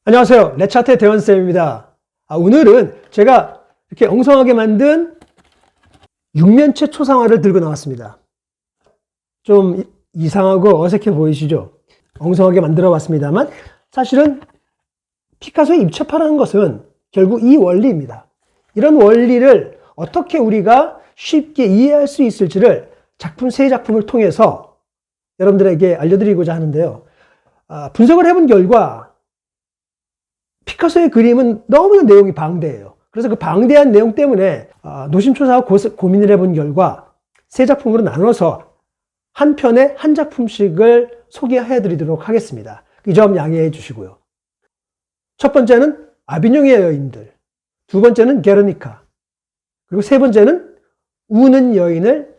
안녕하세요. 레차트의 대원쌤입니다. 오늘은 제가 이렇게 엉성하게 만든 육면체 초상화를 들고 나왔습니다. 좀 이상하고 어색해 보이시죠? 엉성하게 만들어 봤습니다만 사실은 피카소의 입체파라는 것은 결국 이 원리입니다. 이런 원리를 어떻게 우리가 쉽게 이해할 수 있을지를 작품 세 작품을 통해서 여러분들에게 알려드리고자 하는데요. 분석을 해본 결과 피카소의 그림은 너무나 내용이 방대해요. 그래서 그 방대한 내용 때문에 노심초사하고 고민을 해본 결과 세 작품으로 나눠서 한 편에 한 작품씩을 소개해 드리도록 하겠습니다. 이 점 양해해 주시고요. 첫 번째는 아비뇽의 여인들, 두 번째는 게르니카, 그리고 세 번째는 우는 여인을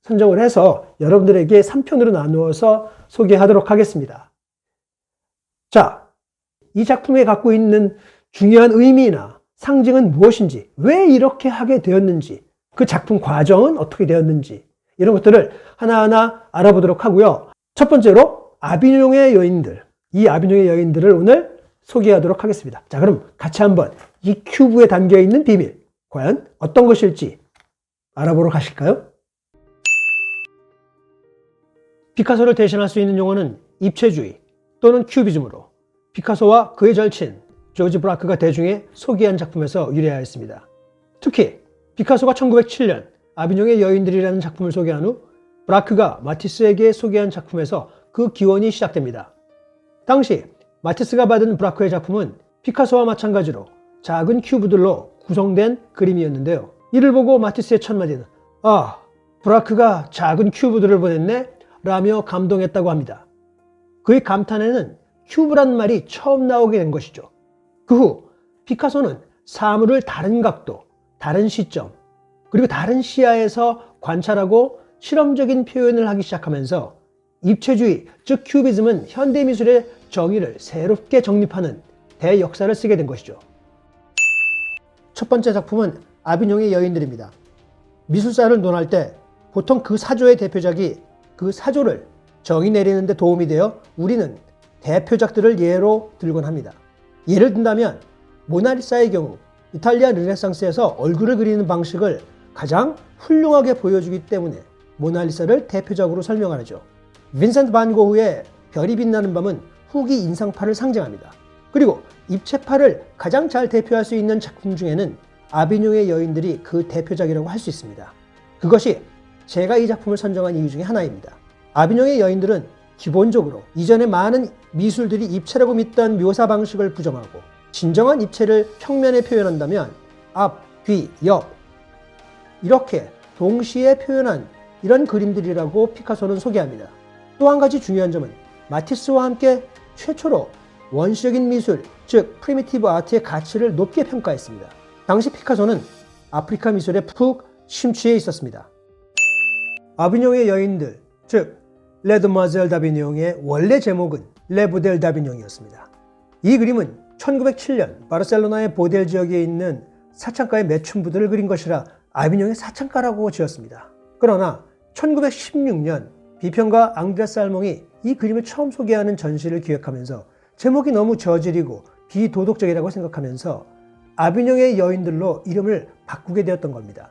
선정을 해서 여러분들에게 3편으로 나누어서 소개하도록 하겠습니다. 자, 이 작품에 갖고 있는 중요한 의미나 상징은 무엇인지, 왜 이렇게 하게 되었는지, 그 작품 과정은 어떻게 되었는지 이런 것들을 하나하나 알아보도록 하고요. 첫 번째로 아비뇽의 여인들, 이 아비뇽의 여인들을 오늘 소개하도록 하겠습니다. 자, 그럼 같이 한번 이 큐브에 담겨있는 비밀, 과연 어떤 것일지 알아보러 가실까요? 피카소를 대신할 수 있는 용어는 입체주의 또는 큐비즘으로 피카소와 그의 절친 조지 브라크가 대중에 소개한 작품에서 유래하였습니다. 특히 피카소가 1907년 아비뇽의 여인들이라는 작품을 소개한 후 브라크가 마티스에게 소개한 작품에서 그 기원이 시작됩니다. 당시 마티스가 받은 브라크의 작품은 피카소와 마찬가지로 작은 큐브들로 구성된 그림이었는데요. 이를 보고 마티스의 첫마디는 브라크가 작은 큐브들을 보냈네 라며 감동했다고 합니다. 그의 감탄에는 큐브란 말이 처음 나오게 된 것이죠. 그 후 피카소는 사물을 다른 각도, 다른 시점, 그리고 다른 시야에서 관찰하고 실험적인 표현을 하기 시작하면서 입체주의, 즉 큐비즘은 현대미술의 정의를 새롭게 정립하는 대역사를 쓰게 된 것이죠. 첫 번째 작품은 아비뇽의 여인들입니다. 미술사를 논할 때 보통 그 사조의 대표작이 그 사조를 정의 내리는 데 도움이 되어 우리는 대표작들을 예로 들곤 합니다. 예를 든다면 모나리사의 경우 이탈리아 르네상스에서 얼굴을 그리는 방식을 가장 훌륭하게 보여주기 때문에 모나리사를 대표작으로 설명하죠. 빈센트 반 고흐의 별이 빛나는 밤은 후기 인상파를 상징합니다. 그리고 입체파를 가장 잘 대표할 수 있는 작품 중에는 아비뇽의 여인들이 그 대표작이라고 할 수 있습니다. 그것이 제가 이 작품을 선정한 이유 중에 하나입니다. 아비뇽의 여인들은 기본적으로 이전에 많은 미술들이 입체라고 믿던 묘사 방식을 부정하고 진정한 입체를 평면에 표현한다면 앞, 뒤, 옆 이렇게 동시에 표현한 이런 그림들이라고 피카소는 소개합니다. 또 한 가지 중요한 점은 마티스와 함께 최초로 원시적인 미술, 즉 프리미티브 아트의 가치를 높게 평가했습니다. 당시 피카소는 아프리카 미술에 푹 심취해 있었습니다. 아비뇽의 여인들, 즉 레드마젤 다비뇽의 원래 제목은 레보델 다비뇽이었습니다. 이 그림은 1907년 바르셀로나의 보델 지역에 있는 사창가의 매춘부들을 그린 것이라 아비뇽의 사창가라고 지었습니다. 그러나 1916년 비평가 앙드레스 알몽이 이 그림을 처음 소개하는 전시를 기획하면서 제목이 너무 저질이고 비도덕적이라고 생각하면서 아비뇽의 여인들로 이름을 바꾸게 되었던 겁니다.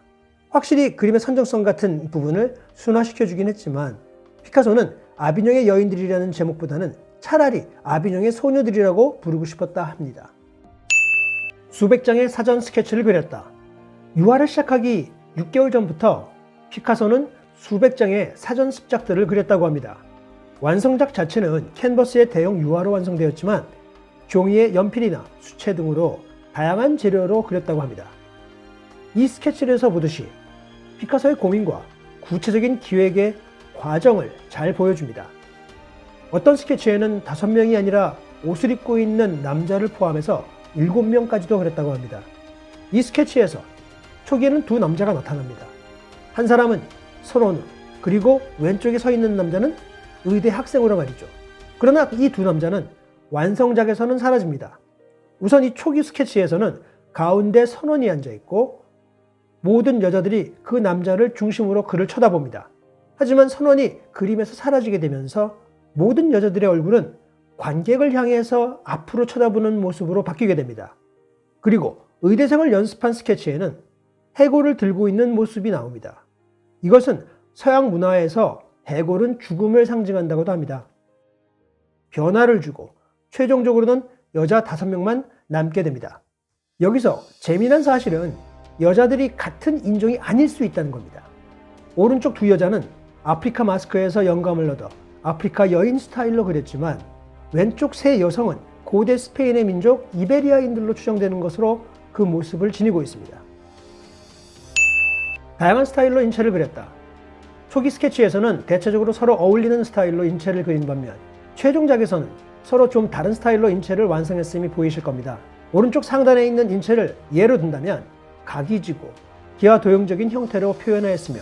확실히 그림의 선정성 같은 부분을 순화시켜주긴 했지만 피카소는 아비뇽의 여인들이라는 제목보다는 차라리 아비뇽의 소녀들이라고 부르고 싶었다 합니다. 수백 장의 사전 스케치를 그렸다. 유화를 시작하기 6개월 전부터 피카소는 수백 장의 사전 습작들을 그렸다고 합니다. 완성작 자체는 캔버스의 대형 유화로 완성되었지만 종이에 연필이나 수채 등으로 다양한 재료로 그렸다고 합니다. 이 스케치에서 보듯이 피카소의 고민과 구체적인 기획의 과정을 잘 보여줍니다. 어떤 스케치에는 5명이 아니라 옷을 입고 있는 남자를 포함해서 7명까지도 그렸다고 합니다. 이 스케치에서 초기에는 두 남자가 나타납니다. 한 사람은 선원우, 그리고 왼쪽에 서 있는 남자는 의대 학생으로 말이죠. 그러나 이 두 남자는 완성작에서는 사라집니다. 우선 이 초기 스케치에서는 가운데 선원이 앉아있고 모든 여자들이 그 남자를 중심으로 그를 쳐다봅니다. 하지만 선원이 그림에서 사라지게 되면서 모든 여자들의 얼굴은 관객을 향해서 앞으로 쳐다보는 모습으로 바뀌게 됩니다. 그리고 의대생을 연습한 스케치에는 해골을 들고 있는 모습이 나옵니다. 이것은 서양 문화에서 해골은 죽음을 상징한다고도 합니다. 변화를 주고 최종적으로는 여자 5명만 남게 됩니다. 여기서 재미난 사실은 여자들이 같은 인종이 아닐 수 있다는 겁니다. 오른쪽 두 여자는 아프리카 마스크에서 영감을 얻어 아프리카 여인 스타일로 그렸지만 왼쪽 세 여성은 고대 스페인의 민족 이베리아인들로 추정되는 것으로 그 모습을 지니고 있습니다. 다양한 스타일로 인체를 그렸다. 초기 스케치에서는 대체적으로 서로 어울리는 스타일로 인체를 그린 반면 최종작에서는 서로 좀 다른 스타일로 인체를 완성했음이 보이실 겁니다. 오른쪽 상단에 있는 인체를 예로 든다면 각이 지고 기하 도형적인 형태로 표현하였으며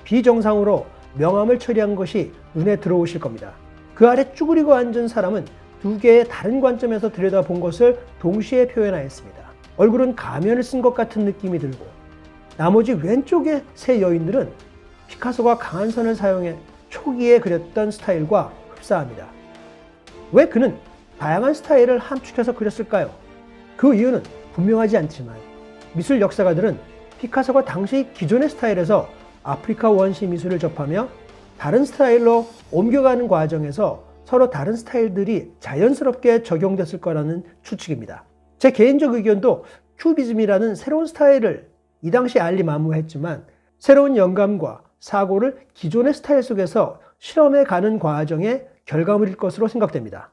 비정상으로 명암을 처리한 것이 눈에 들어오실 겁니다. 그 아래 쭈그리고 앉은 사람은 두 개의 다른 관점에서 들여다본 것을 동시에 표현하였습니다. 얼굴은 가면을 쓴 것 같은 느낌이 들고 나머지 왼쪽의 세 여인들은 피카소가 강한 선을 사용해 초기에 그렸던 스타일과 흡사합니다. 왜 그는 다양한 스타일을 함축해서 그렸을까요? 그 이유는 분명하지 않지만 미술 역사가들은 피카소가 당시 기존의 스타일에서 아프리카 원시 미술을 접하며 다른 스타일로 옮겨가는 과정에서 서로 다른 스타일들이 자연스럽게 적용됐을 거라는 추측입니다. 제 개인적 의견도 큐비즘이라는 새로운 스타일을 이 당시 알리마무했지만 새로운 영감과 사고를 기존의 스타일 속에서 실험해 가는 과정의 결과물일 것으로 생각됩니다.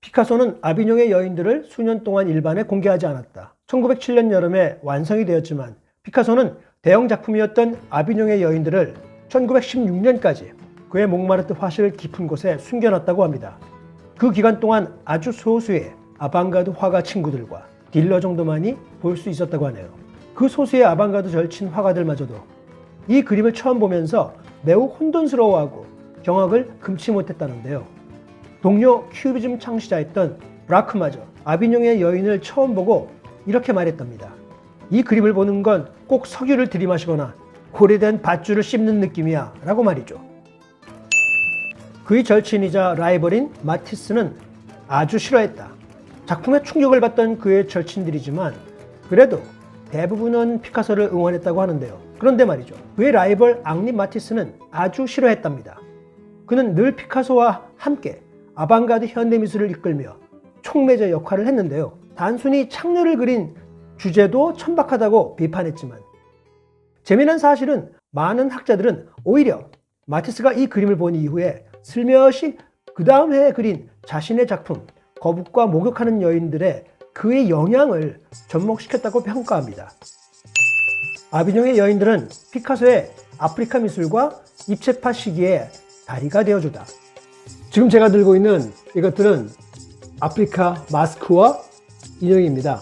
피카소는 아비뇽의 여인들을 수년 동안 일반에 공개하지 않았다. 1907년 여름에 완성이 되었지만 피카소는 대형 작품이었던 아비뇽의 여인들을 1916년까지 그의 몽마르트 화실 깊은 곳에 숨겨놨다고 합니다. 그 기간 동안 아주 소수의 아방가드 화가 친구들과 딜러 정도만이 볼 수 있었다고 하네요. 그 소수의 아방가드 절친 화가들마저도 이 그림을 처음 보면서 매우 혼돈스러워하고 경악을 금치 못했다는데요. 동료 큐비즘 창시자였던 브라크마저 아비뇽의 여인을 처음 보고 이렇게 말했답니다. 이 그림을 보는 건 꼭 석유를 들이마시거나 오래된 밧줄을 씹는 느낌이야 라고 말이죠. 그의 절친이자 라이벌인 마티스는 아주 싫어했다. 작품에 충격을 받던 그의 절친들이지만 그래도 대부분은 피카소를 응원했다고 하는데요. 그런데 말이죠. 그의 라이벌 앙리 마티스는 아주 싫어했답니다. 그는 늘 피카소와 함께 아방가드 현대미술을 이끌며 촉매제 역할을 했는데요. 단순히 창녀를 그린 주제도 천박하다고 비판했지만 재미난 사실은 많은 학자들은 오히려 마티스가 이 그림을 본 이후에 슬며시 그 다음 해에 그린 자신의 작품 거북과 목욕하는 여인들의 그의 영향을 접목시켰다고 평가합니다. 아비뇽의 여인들은 피카소의 아프리카 미술과 입체파 시기의 다리가 되어주다. 지금 제가 들고 있는 이것들은 아프리카 마스크와 인형입니다.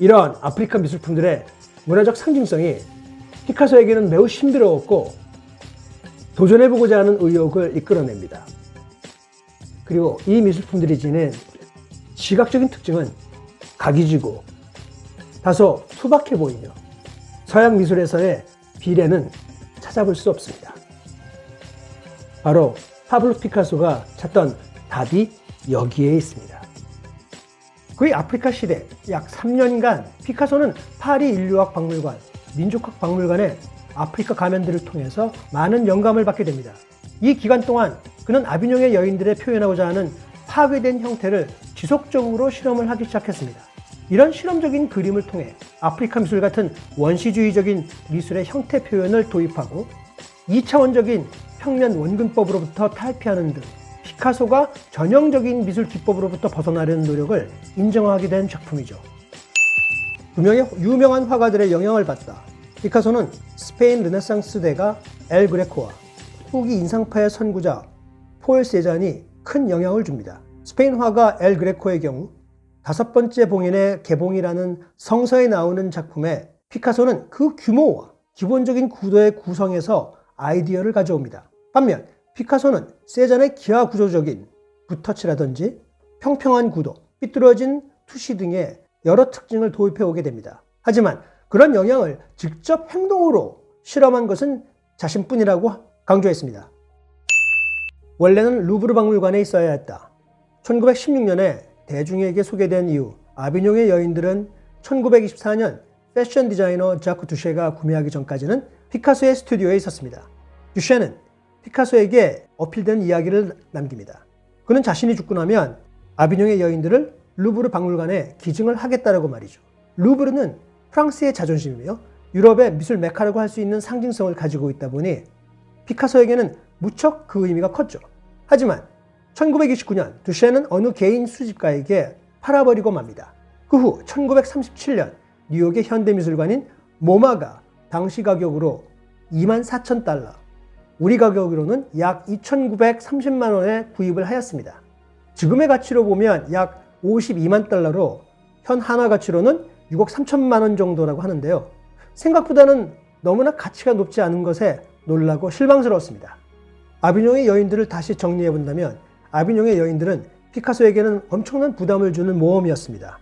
이러한 아프리카 미술품들의 문화적 상징성이 피카소에게는 매우 신비로웠고 도전해보고자 하는 의욕을 이끌어냅니다. 그리고 이 미술품들이 지닌 시각적인 특징은 각이 지고 다소 투박해 보이며 서양 미술에서의 비례는 찾아볼 수 없습니다. 바로 파블로 피카소가 찾던 답이 여기에 있습니다. 그의 아프리카 시대 약 3년간 피카소는 파리 인류학 박물관, 민족학 박물관의 아프리카 가면들을 통해서 많은 영감을 받게 됩니다. 이 기간 동안 그는 아비뇽의 여인들을 표현하고자 하는 파괴된 형태를 지속적으로 실험을 하기 시작했습니다. 이런 실험적인 그림을 통해 아프리카 미술 같은 원시주의적인 미술의 형태 표현을 도입하고 2차원적인 평면 원근법으로부터 탈피하는 등 피카소가 전형적인 미술 기법으로부터 벗어나려는 노력을 인정하게 된 작품이죠. 두 명의 유명한 화가들의 영향을 받다 피카소는 스페인 르네상스 대가 엘 그레코와 후기 인상파의 선구자 폴 세잔이 큰 영향을 줍니다. 스페인 화가 엘 그레코의 경우 5번째 봉인의 개봉이라는 성서에 나오는 작품에 피카소는 그 규모와 기본적인 구도의 구성에서 아이디어를 가져옵니다. 반면 피카소는 세잔의 기하 구조적인 붓터치라든지 평평한 구도, 삐뚤어진 투시 등의 여러 특징을 도입해 오게 됩니다. 하지만 그런 영향을 직접 행동으로 실험한 것은 자신뿐이라고 강조했습니다. 원래는 루브르 박물관에 있어야 했다. 1916년에 대중에게 소개된 이후 아비뇽의 여인들은 1924년 패션 디자이너 자크 두쉐가 구매하기 전까지는 피카소의 스튜디오에 있었습니다. 두쉐는 피카소에게 어필된 이야기를 남깁니다. 그는 자신이 죽고 나면 아비뇽의 여인들을 루브르 박물관에 기증을 하겠다라고 말이죠. 루브르는 프랑스의 자존심이며 유럽의 미술 메카라고 할 수 있는 상징성을 가지고 있다 보니 피카소에게는 무척 그 의미가 컸죠. 하지만 1929년 두쉐는 어느 개인 수집가에게 팔아버리고 맙니다. 그 후 1937년 뉴욕의 현대미술관인 모마가 당시 가격으로 24,000달러, 우리 가격으로는 약 2,930만 원에 구입을 하였습니다. 지금의 가치로 보면 약 52만 달러로 현 한화 가치로는 6억 3천만 원 정도라고 하는데요. 생각보다는 너무나 가치가 높지 않은 것에 놀라고 실망스러웠습니다. 아비뇽의 여인들을 다시 정리해 본다면 아비뇽의 여인들은 피카소에게는 엄청난 부담을 주는 모험이었습니다.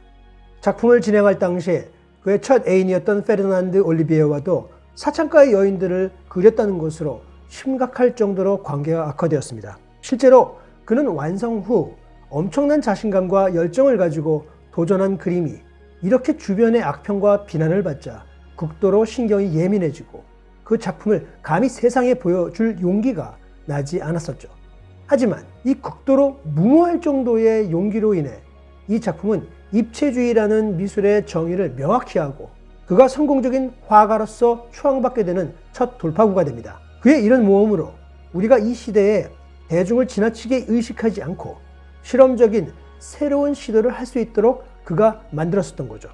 작품을 진행할 당시 그의 첫 애인이었던 페르난드 올리비에와도 사창가의 여인들을 그렸다는 것으로 심각할 정도로 관계가 악화되었습니다. 실제로 그는 완성 후 엄청난 자신감과 열정을 가지고 도전한 그림이 이렇게 주변의 악평과 비난을 받자 극도로 신경이 예민해지고 그 작품을 감히 세상에 보여줄 용기가 나지 않았었죠. 하지만 이 극도로 무모할 정도의 용기로 인해 이 작품은 입체주의라는 미술의 정의를 명확히 하고 그가 성공적인 화가로서 추앙받게 되는 첫 돌파구가 됩니다. 그의 이런 모험으로 우리가 이 시대에 대중을 지나치게 의식하지 않고 실험적인 새로운 시도를 할 수 있도록 그가 만들었었던 거죠.